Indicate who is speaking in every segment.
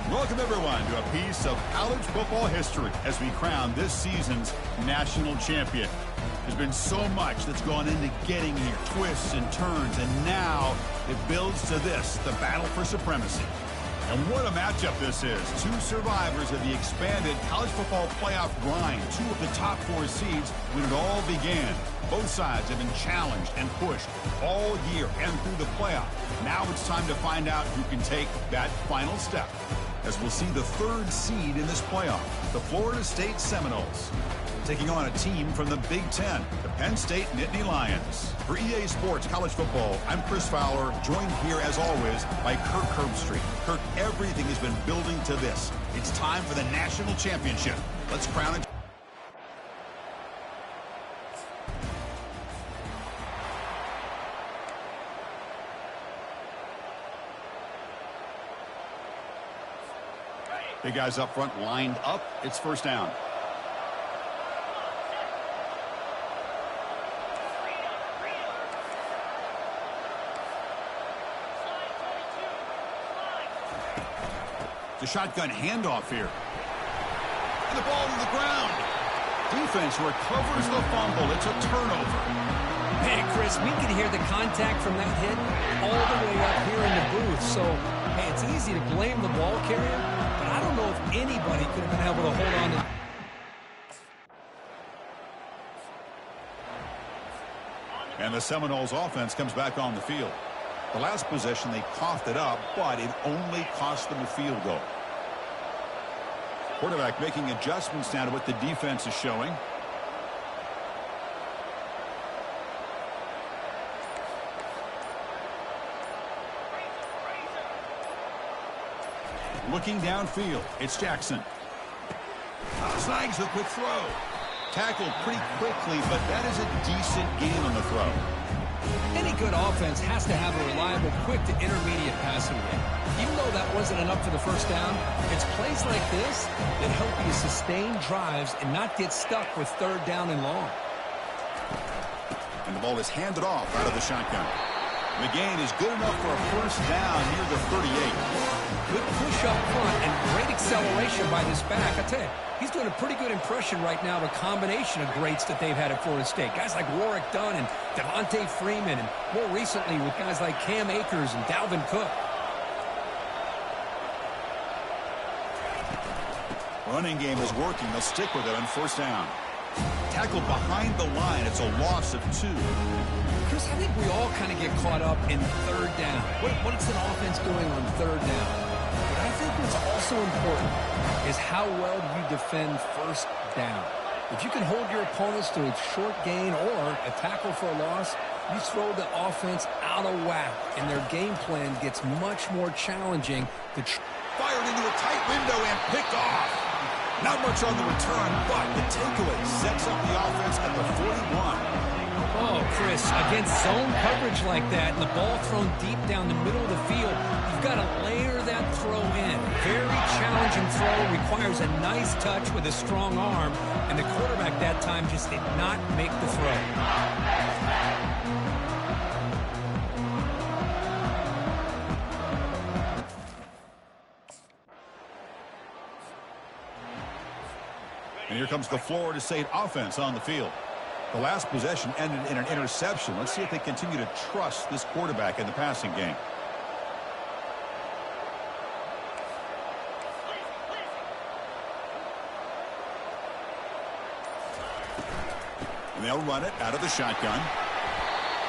Speaker 1: Welcome, everyone, to a piece of college football history as we crown this season's national champion. There's been so much that's gone into getting here, twists and turns, and now it builds to this, the battle for supremacy. And what a matchup this is. Two survivors of the expanded college football playoff grind, two of the top 4 seeds when it all began. Both sides have been challenged and pushed all year and through the playoff. Now it's time to find out who can take that final step, as we'll see the 3rd seed in this playoff, the Florida State Seminoles, taking on a team from the Big Ten, the Penn State Nittany Lions. For EA Sports College Football, I'm Chris Fowler, joined here as always by Kirk Herbstreit. Kirk, everything has been building to this. It's time for the national championship. Let's crown it. Big guys up front lined up. It's first down. The shotgun handoff here. And the ball to the ground. Defense recovers the fumble. It's a turnover.
Speaker 2: Hey, Chris, we can hear the contact from that hit all the way up here in the booth. So, hey, it's easy to blame the ball carrier, but I don't know if anybody could have been able to hold on to.
Speaker 1: And the Seminoles offense comes back on the field. The last possession, they coughed it up, but it only cost them a field goal. Quarterback making adjustments now to what the defense is showing. Looking downfield, it's Jackson. Snags the quick throw. Tackled pretty quickly, but that is a decent gain on the throw.
Speaker 2: Any good offense has to have a reliable, quick to intermediate passing game. Even though that wasn't enough for the first down, it's plays like this that help you sustain drives and not get stuck with 3rd down and long.
Speaker 1: And the ball is handed off out of the shotgun. The gain is good enough for a first down near the 38.
Speaker 2: Good push up front and great acceleration by this back. I tell you, he's doing a pretty good impression right now of a combination of greats that they've had at Florida State. Guys like Warwick Dunn and Devontae Freeman, and more recently with guys like Cam Akers and Dalvin Cook.
Speaker 1: Running game is working. They'll stick with it on first down. Tackled behind the line. It's a loss of 2.
Speaker 2: Chris, I think we all kind of get caught up in 3rd down. What's an offense doing on 3rd down? But I think what's also important is how well you defend first down. If you can hold your opponents to a short gain or a tackle for a loss, you throw the offense out of whack, and their game plan gets much more challenging.
Speaker 1: Fired into a tight window and picked off. Not much on the return, but the takeaway sets up the offense at the 41.
Speaker 2: Oh, Chris, against zone coverage like that and the ball thrown deep down the middle of the field, you've got to layer that throw in. Very challenging throw, requires a nice touch with a strong arm, and the quarterback that time just did not make the throw.
Speaker 1: And here comes the Florida State offense on the field. The last possession ended in an interception. Let's see if they continue to trust this quarterback in the passing game. And they'll run it out of the shotgun.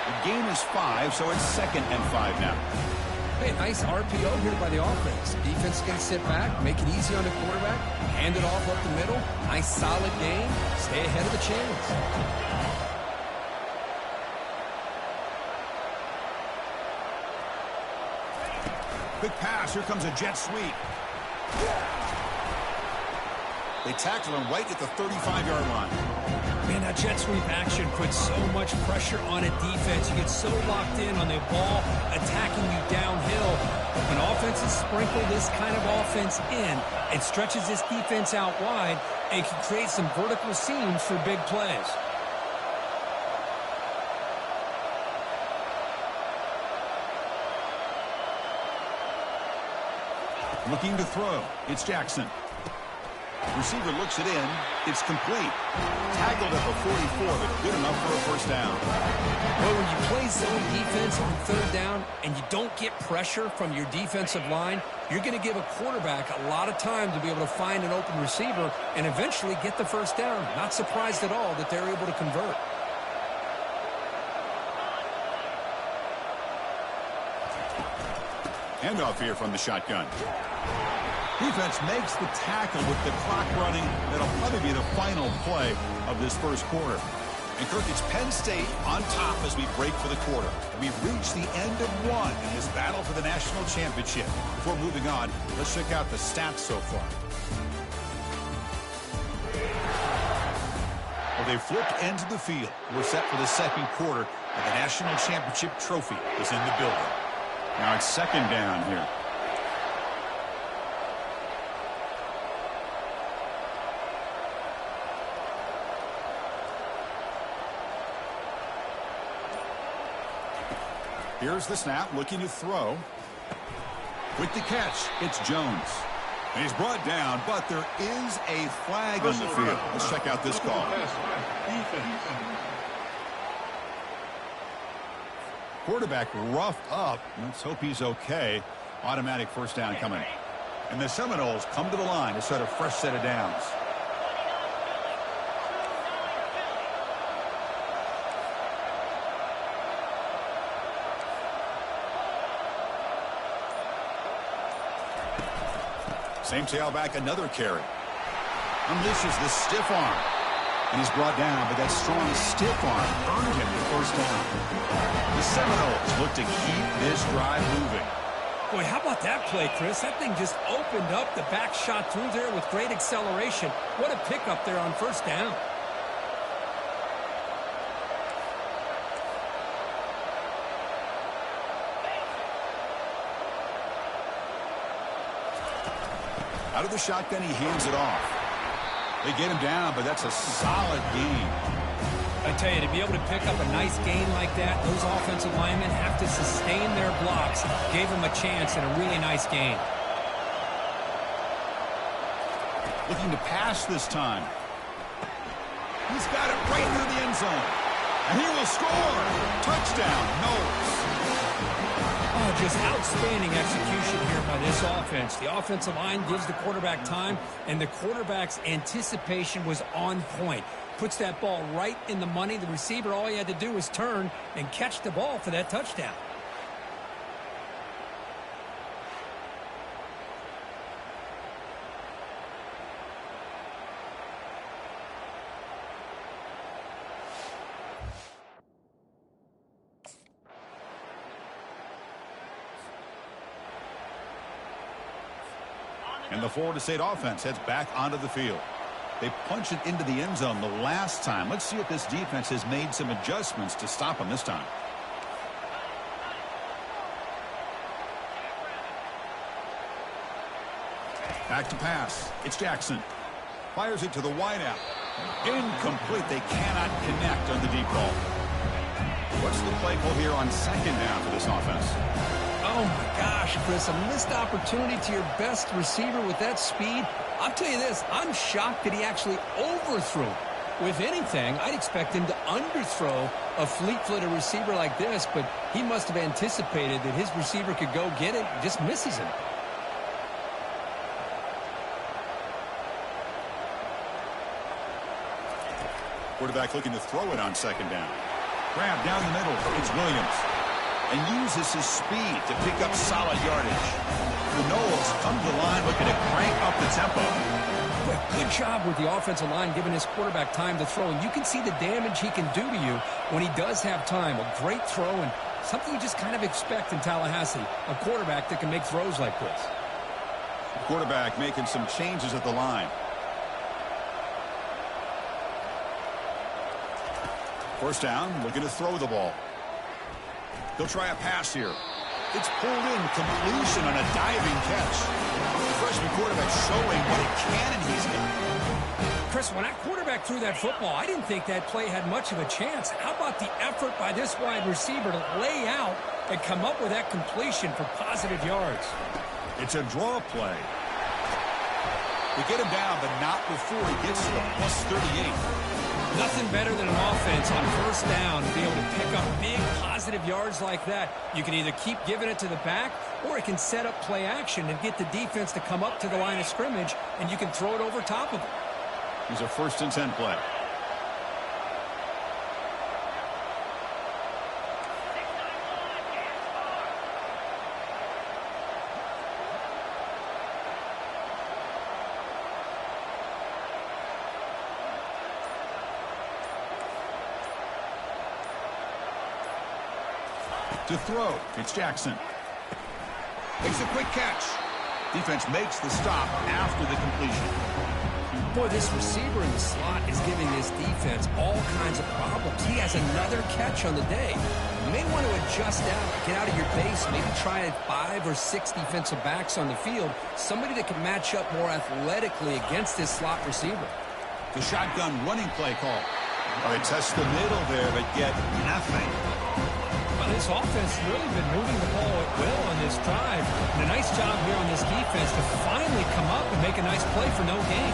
Speaker 1: The gain is 5, so it's 2nd and 5 now.
Speaker 2: Hey, nice RPO here by the offense. Defense can sit back, make it easy on the quarterback, hand it off up the middle. Nice solid game. Stay ahead of the chains.
Speaker 1: Quick pass. Here comes a jet sweep. They tackle him right at the 35-yard line.
Speaker 2: Man, that jet sweep action puts so much pressure on a defense. You get so locked in on the ball attacking you downhill. When offenses sprinkle this kind of offense in, it stretches this defense out wide and can create some vertical seams for big plays.
Speaker 1: Looking to throw. It's Jackson. Receiver looks it in. It's complete. Tackled at the 44, but good enough for a first down.
Speaker 2: Well, when you play zone defense on third down and you don't get pressure from your defensive line, you're going to give a quarterback a lot of time to be able to find an open receiver and eventually get the first down. Not surprised at all that they're able to convert.
Speaker 1: Handoff here from the shotgun. Defense makes the tackle with the clock running. That'll probably be the final play of this first quarter. And Kirk, it's Penn State on top as we break for the quarter. We've reached the end of one in this battle for the national championship. Before moving on, let's check out the stats so far. Well, they flipped into the field. We're set for the second quarter, and the national championship trophy is in the building. Now it's second down here. Here's the snap, looking to throw. With the catch, it's Jones. And he's brought down, but there is a flag on the field. Let's check out this call. Quarterback roughed up. Let's hope he's okay. Automatic first down coming. And the Seminoles come to the line to set a fresh set of downs. Same tailback, another carry. Unleashes the stiff arm. And he's brought down, but that strong stiff arm earned him the first down. The Seminoles look to keep this drive moving.
Speaker 2: Boy, how about that play, Chris? That thing just opened up. The back shot through there with great acceleration. What a pickup there on first down.
Speaker 1: Out of the shotgun, he hands it off. They get him down, but that's a solid gain.
Speaker 2: I tell you, to be able to pick up a nice gain like that, those offensive linemen have to sustain their blocks. Gave him a chance and a really nice gain.
Speaker 1: Looking to pass this time. He's got it right near the end zone. And he will score. Touchdown, Knowles.
Speaker 2: Oh, just outstanding execution here by this offense. The offensive line gives the quarterback time, and the quarterback's anticipation was on point. Puts that ball right in the money. The receiver, all he had to do was turn and catch the ball for that touchdown.
Speaker 1: And the Florida State offense heads back onto the field. They punch it into the end zone the last time. Let's see if this defense has made some adjustments to stop them this time. Back to pass. It's Jackson. Fires it to the wideout. Incomplete. They cannot connect on the deep ball. What's the play call here on second down for this offense?
Speaker 2: Oh, my gosh, Chris, a missed opportunity to your best receiver with that speed. I'll tell you this, I'm shocked that he actually overthrew. With anything, I'd expect him to underthrow a fleet-footed receiver like this, but he must have anticipated that his receiver could go get it, just misses him.
Speaker 1: Quarterback looking to throw it on second down. Grab down the middle. It's Williams. And uses his speed to pick up solid yardage. The Knowles come to the line looking to crank up the tempo.
Speaker 2: Well, good job with the offensive line giving his quarterback time to throw. And you can see the damage he can do to you when he does have time. A great throw and something you just kind of expect in Tallahassee. A quarterback that can make throws like this.
Speaker 1: The quarterback making some changes at the line. First down, looking to throw the ball. He'll try a pass here. It's pulled in, completion on a diving catch. The freshman quarterback showing what a cannon he's got.
Speaker 2: Chris, when that quarterback threw that football, I didn't think that play had much of a chance. How about the effort by this wide receiver to lay out and come up with that completion for positive yards?
Speaker 1: It's a draw play. They get him down, but not before he gets to the plus 38.
Speaker 2: Nothing better than an offense on first down to be able to pick up big positive yards like that. You can either keep giving it to the back, or it can set up play action and get the defense to come up to the line of scrimmage, and you can throw it over top of it.
Speaker 1: Here's a 1st and 10 play. To throw, it's Jackson. Makes a quick catch. Defense makes the stop after the completion.
Speaker 2: Boy, this receiver in the slot is giving this defense all kinds of problems. He has another catch on the day. You may want to adjust out, get out of your base, maybe try 5 or 6 defensive backs on the field, somebody that can match up more athletically against this slot receiver.
Speaker 1: The shotgun running play call. They test the middle there, but get nothing.
Speaker 2: This offense has really been moving the ball at will on this drive. And a nice job here on this defense to finally come up and make a nice play for no gain.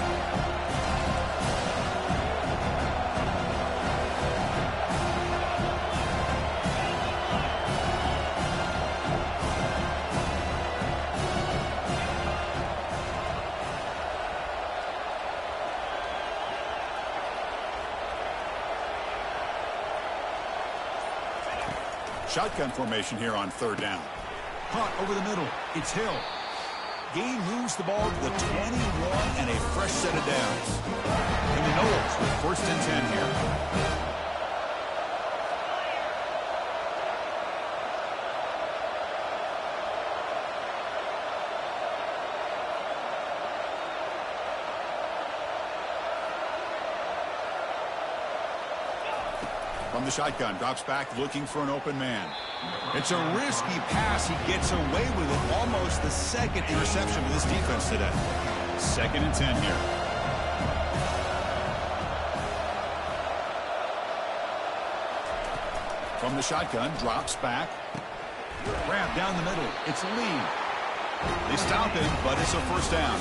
Speaker 1: Shotgun formation here on 3rd down. Caught over the middle. It's Hill. Gain moves the ball to the 21 and a fresh set of downs. And the Knowles with 1st and 10 here. From the shotgun, drops back looking for an open man. It's a risky pass. He gets away with it. Almost the 2nd interception for this defense today. 2nd and 10 here. From the shotgun, drops back. Grab down the middle. It's Lee. They stop him, but it's a 1st down.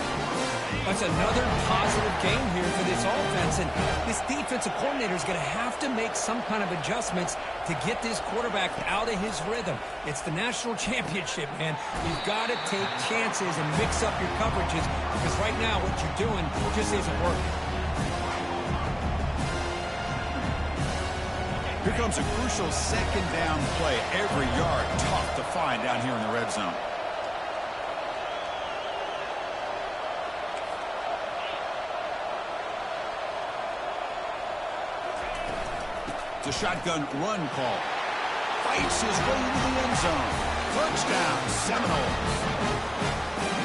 Speaker 2: That's another positive game here for this offense, and this defensive coordinator is going to have to make some kind of adjustments to get this quarterback out of his rhythm. It's the national championship, man. You've got to take chances and mix up your coverages, because right now what you're doing just isn't working.
Speaker 1: Here comes a crucial 2nd down play. Every yard tough to find down here in the red zone. The shotgun run call. Fights his way into the end zone. Touchdown, Seminoles.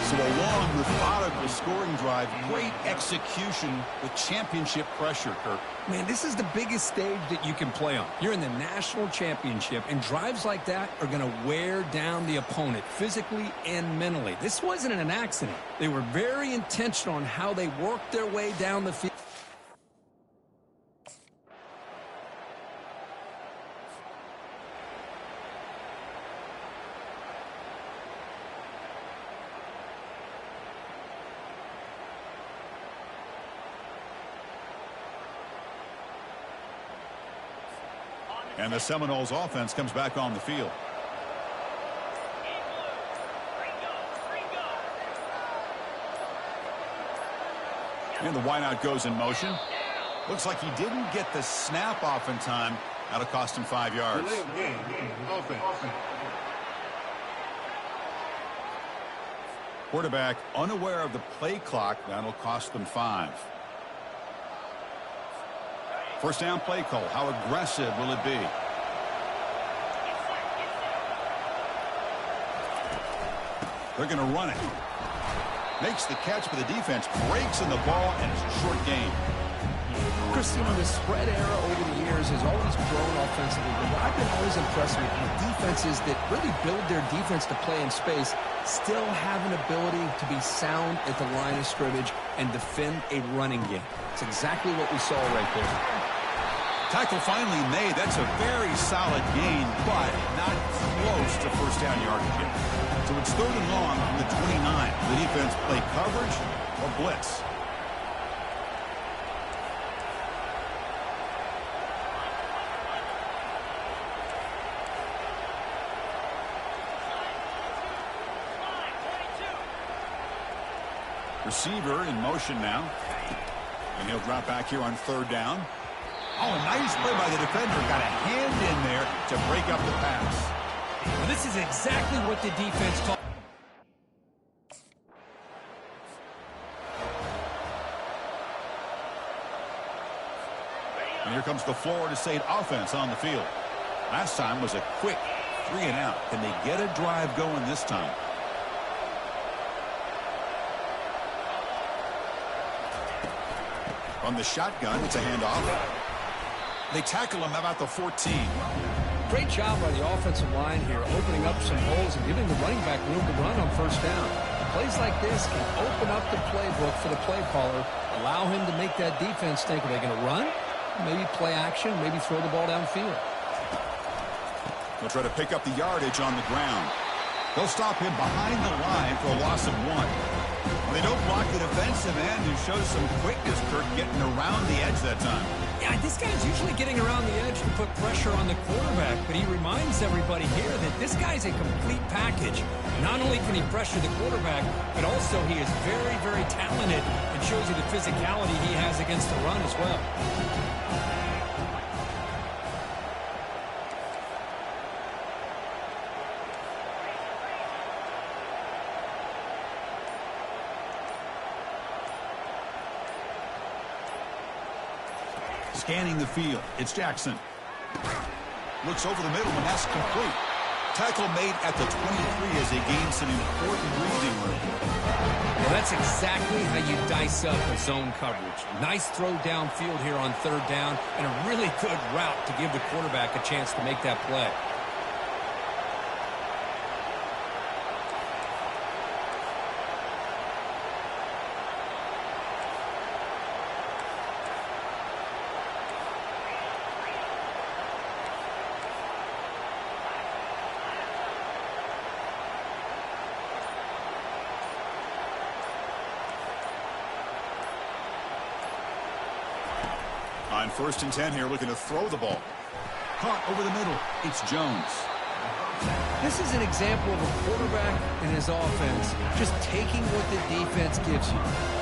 Speaker 1: So a long, methodical scoring drive. Great execution with championship pressure, Kirk.
Speaker 2: Man, this is the biggest stage that you can play on. You're in the national championship, and drives like that are going to wear down the opponent physically and mentally. This wasn't an accident. They were very intentional on how they worked their way down the field.
Speaker 1: And the Seminoles offense comes back on the field. And the wideout goes in motion. Looks like he didn't get the snap off in time. That'll cost him 5 yards. Quarterback unaware of the play clock. That'll cost them 5. 1st down play call. How aggressive will it be? They're going to run it. Makes the catch, but the defense breaks in the ball, and it's a short gain.
Speaker 2: Chris, the spread era over the years has always grown offensively, but I've been always impressed with defenses that really build their defense to play in space, still have an ability to be sound at the line of scrimmage and defend a running game. It's exactly what we saw right there.
Speaker 1: Tackle finally made. That's a very solid gain, but not close to first down yardage yet. So it's 3rd and long from the 29. The defense play coverage or blitz. Receiver in motion now. And he'll drop back here on 3rd down. Oh, a nice play by the defender. Got a hand in there to break up the pass.
Speaker 2: Well, this is exactly what the defense taught.
Speaker 1: And here comes the Florida State offense on the field. Last time was a quick 3 and out. Can they get a drive going this time? On the shotgun, it's a handoff. They tackle him about the 14.
Speaker 2: Great job by the offensive line here, opening up some holes and giving the running back room to run on first down. Plays like this can open up the playbook for the play caller, allow him to make that defense think, are they going to run? Maybe play action, maybe throw the ball downfield.
Speaker 1: They'll try to pick up the yardage on the ground. They'll stop him behind the line for a loss of 1. They don't block the defensive end, who shows some quickness, Kirk, getting around the edge that time.
Speaker 2: Yeah, this guy's usually getting around the edge to put pressure on the quarterback, but he reminds everybody here that this guy's a complete package. Not only can he pressure the quarterback, but also he is very, very talented and shows you the physicality he has against the run as well.
Speaker 1: Scanning the field, it's Jackson. Looks over the middle, and that's complete. Tackle made at the 23 as they gain some important breathing room.
Speaker 2: Well, that's exactly how you dice up a zone coverage. Nice throw downfield here on 3rd down, and a really good route to give the quarterback a chance to make that play.
Speaker 1: On 1st and 10 here, looking to throw the ball. Caught over the middle. It's Jones.
Speaker 2: This is an example of a quarterback and his offense just taking what the defense gives you.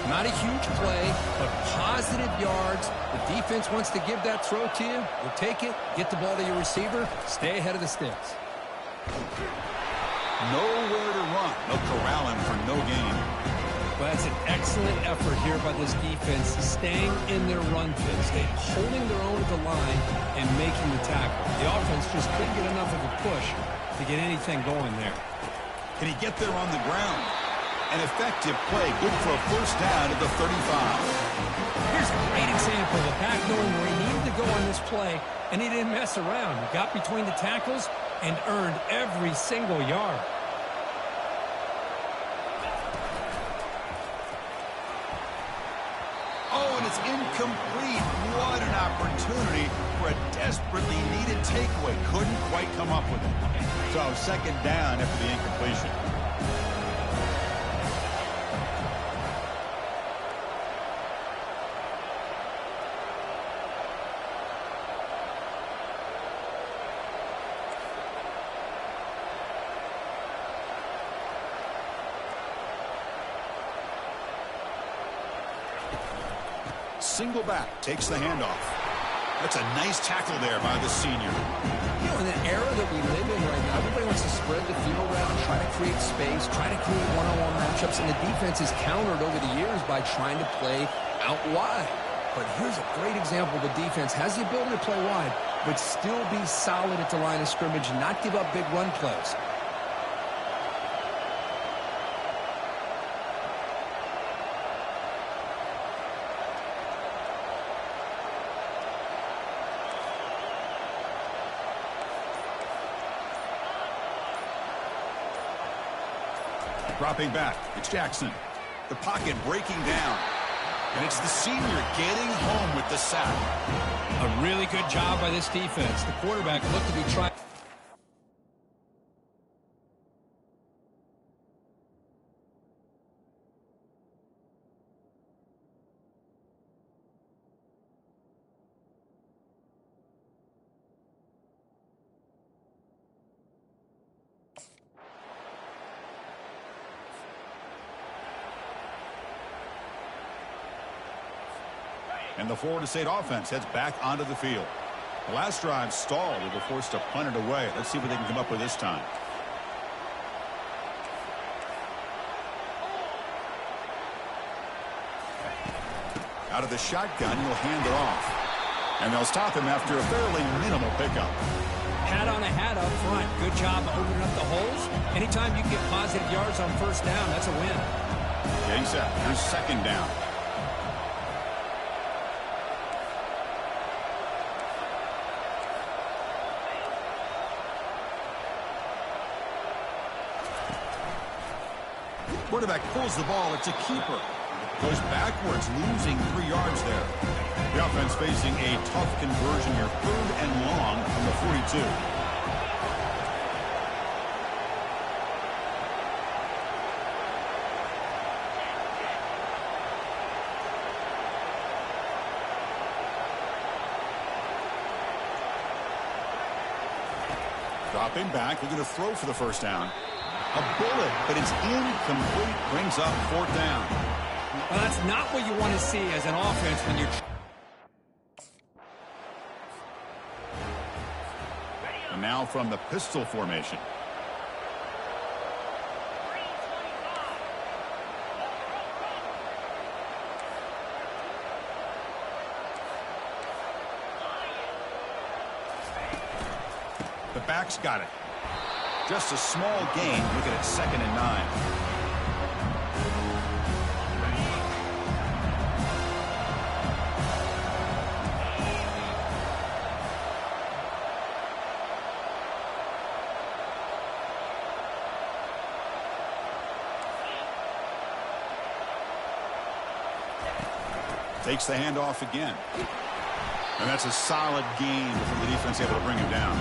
Speaker 2: Not a huge play, but positive yards. The defense wants to give that throw to you. You'll take it, get the ball to your receiver, stay ahead of the sticks.
Speaker 1: Nowhere to run. They'll corral him for no gain.
Speaker 2: Well, that's an excellent effort here by this defense, staying in their run fit, holding their own at the line and making the tackle. The offense just couldn't get enough of a push to get anything going there.
Speaker 1: Can he get there on the ground? An effective play, good for a first down at the 35.
Speaker 2: Here's a great example of a back knowing where he needed to go on this play, and he didn't mess around. He got between the tackles and earned every single yard.
Speaker 1: Oh, and it's incomplete. What an opportunity for a desperately needed takeaway. Couldn't quite come up with it. So 2nd down after the incompletion. Single back, takes the handoff. That's a nice tackle there by the senior.
Speaker 2: You know, in the era that we live in right now, everybody wants to spread the field around, try to create space, try to create one-on-one matchups, and the defense is countered over the years by trying to play out wide. But here's a great example. The defense has the ability to play wide, but still be solid at the line of scrimmage and not give up big run plays.
Speaker 1: Dropping back, it's Jackson. The pocket breaking down. And it's the senior getting home with the sack.
Speaker 2: A really good job by this defense. The quarterback looked to be trying.
Speaker 1: And the Florida State offense heads back onto the field. The last drive stalled. They were forced to punt it away. Let's see what they can come up with this time. Out of the shotgun, he'll hand it off. And they'll stop him after a fairly minimal pickup.
Speaker 2: Hat on a hat up front. Good job opening up the holes. Anytime you get positive yards on first down, that's a win.
Speaker 1: Getting set. Here's second down. Quarterback pulls the ball. It's a keeper. Goes backwards, losing 3 yards there. The offense facing a tough conversion here. 3rd and long from the 42. Dropping back, looking to throw for the first down. A bullet, but it's incomplete. Brings up 4th down.
Speaker 2: Well, that's not what you want to see as an offense when you're...
Speaker 1: And now from the pistol formation. The back's got it. Just a small gain. Looking at 2nd and 9. Takes the handoff again. And that's a solid gain before the defense able to bring him down.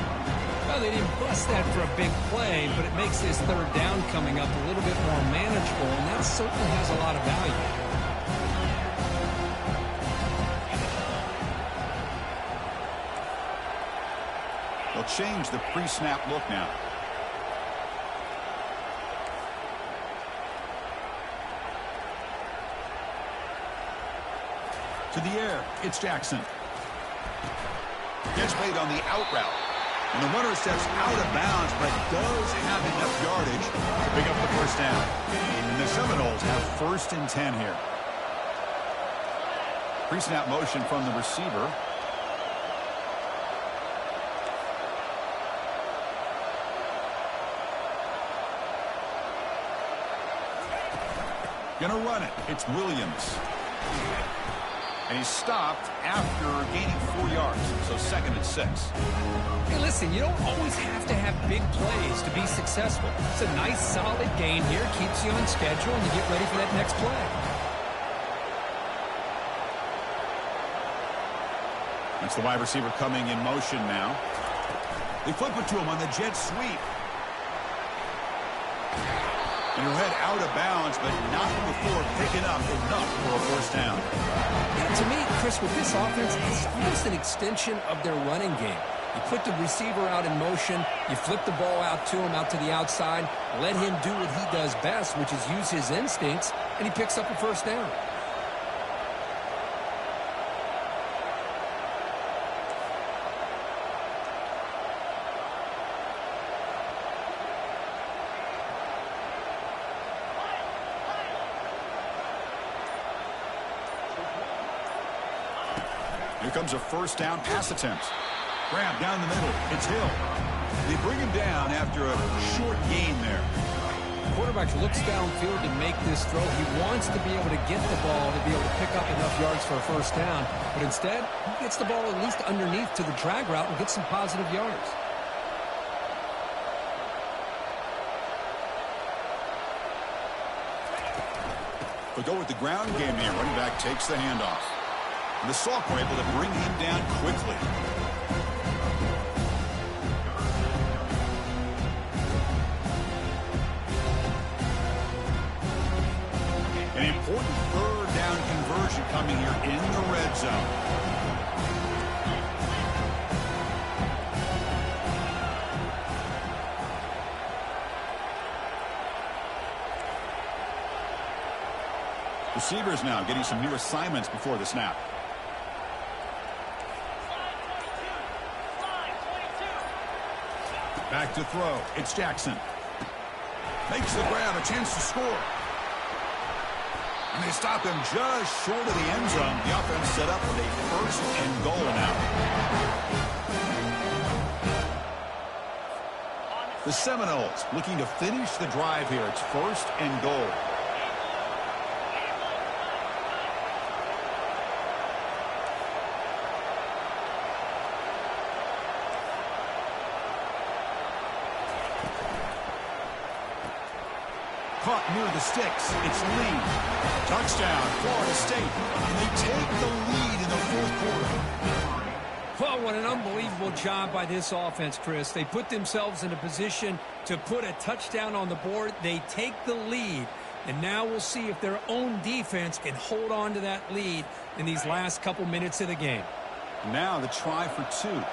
Speaker 2: Well, they didn't bust that for a big play, but it makes this 3rd down coming up a little bit more manageable, and that certainly has a lot of value.
Speaker 1: They'll change the pre-snap look now. To the air, it's Jackson. Gets made on the out route. And the runner steps out of bounds, but does have enough yardage to pick up the first down. And the Seminoles have 1st and 10 here. Pre-snap motion from the receiver. Gonna run it. It's Williams. And he's stopped after gaining 4 yards. So 2nd and 6.
Speaker 2: Hey, listen, you don't always have to have big plays to be successful. It's a nice, solid gain here. Keeps you on schedule, and you get ready for that next play.
Speaker 1: That's the wide receiver coming in motion now. They flip it to him on the jet sweep. And he'll head out of bounds, but not before picking up enough for a first down.
Speaker 2: Yeah, to me, Chris, with this offense, it's almost an extension of their running game. You put the receiver out in motion, you flip the ball out to him, out to the outside, let him do what he does best, which is use his instincts, and he picks up a first down.
Speaker 1: Here comes a first down pass attempt. Grab down the middle. It's Hill. They bring him down after a short gain there.
Speaker 2: The quarterback looks downfield to make this throw. He wants to be able to get the ball to be able to pick up enough yards for a first down. But instead, he gets the ball at least underneath to the drag route and gets some positive yards.
Speaker 1: They'll go with the ground game here. Running back takes the handoff. And the sophomore able to bring him down quickly. An important third down conversion coming here in the red zone. Receivers now getting some new assignments before the snap. Back to throw. It's Jackson. Makes the grab, a chance to score. And they stop him just short of the end zone. The offense set up with a first and goal now. The Seminoles looking to finish the drive here. It's first and goal. Caught near the sticks. It's Lee. Touchdown, Florida State. And they take the lead in the fourth quarter.
Speaker 2: Well, what an unbelievable job by this offense, Chris. They put themselves in a position to put a touchdown on the board. They take the lead. And now we'll see if their own defense can hold on to that lead in these last couple minutes of the game.
Speaker 1: Now the try for two.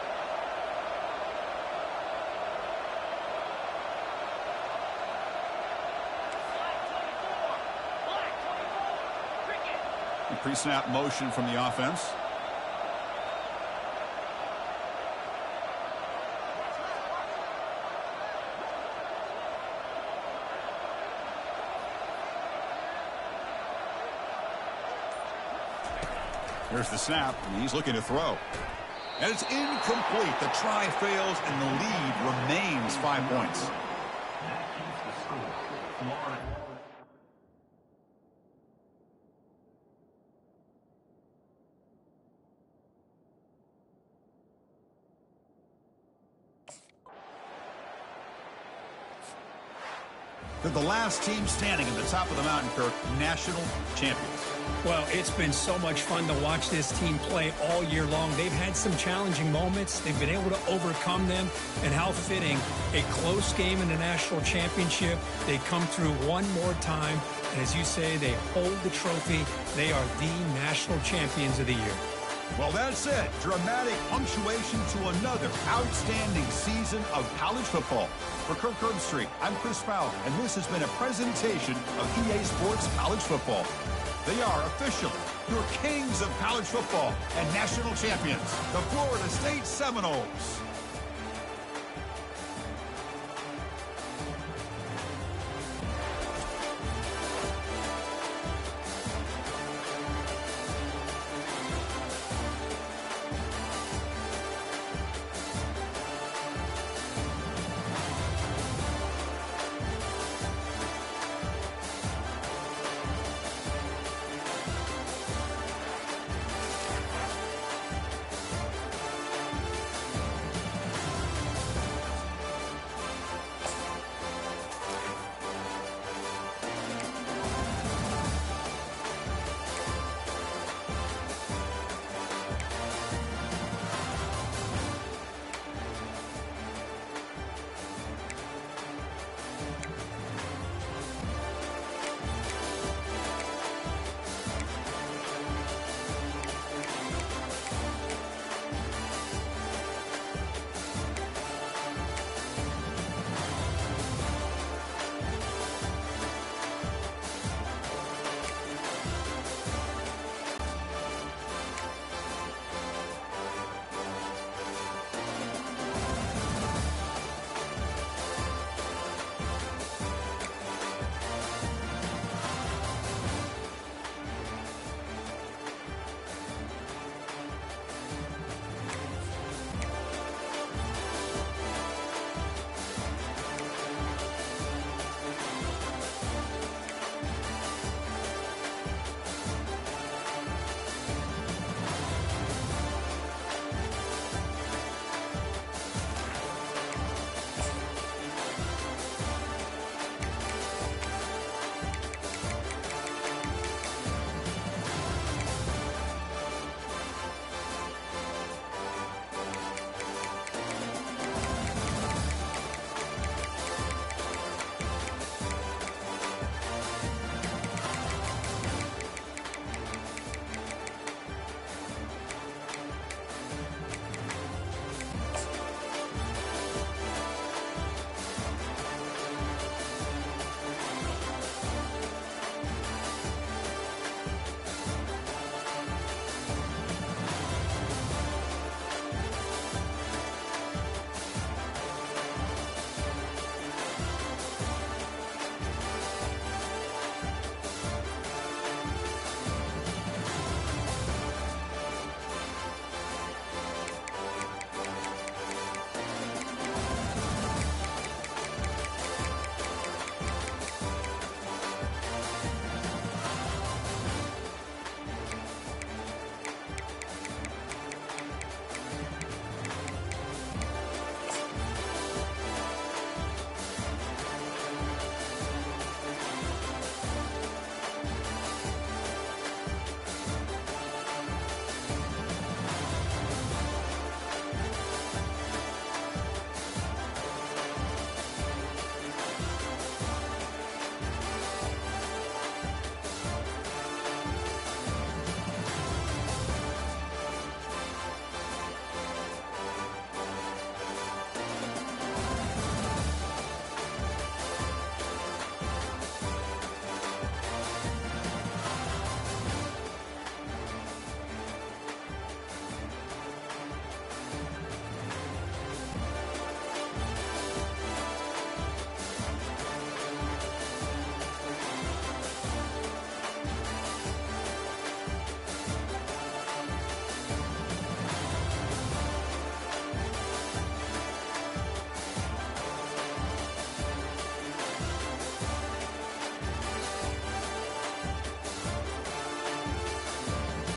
Speaker 1: Pre-snap motion from the offense. Here's the snap, and he's looking to throw. And it's incomplete. The try fails, and the lead remains 5 points. They're the last team standing at the top of the mountain, Kirk, national champions.
Speaker 2: Well, it's been so much fun to watch this team play all year long. They've had some challenging moments. They've been able to overcome them. And how fitting, a close game in the national championship. They come through one more time. And as you say, they hold the trophy. They are the national champions of the year.
Speaker 1: Well, that's it. Dramatic punctuation to another outstanding season of college football. For Kirk Herbstreit, I'm Chris Fowler, and this has been a presentation of EA Sports College Football. They are officially your kings of college football and national champions, the Florida State Seminoles.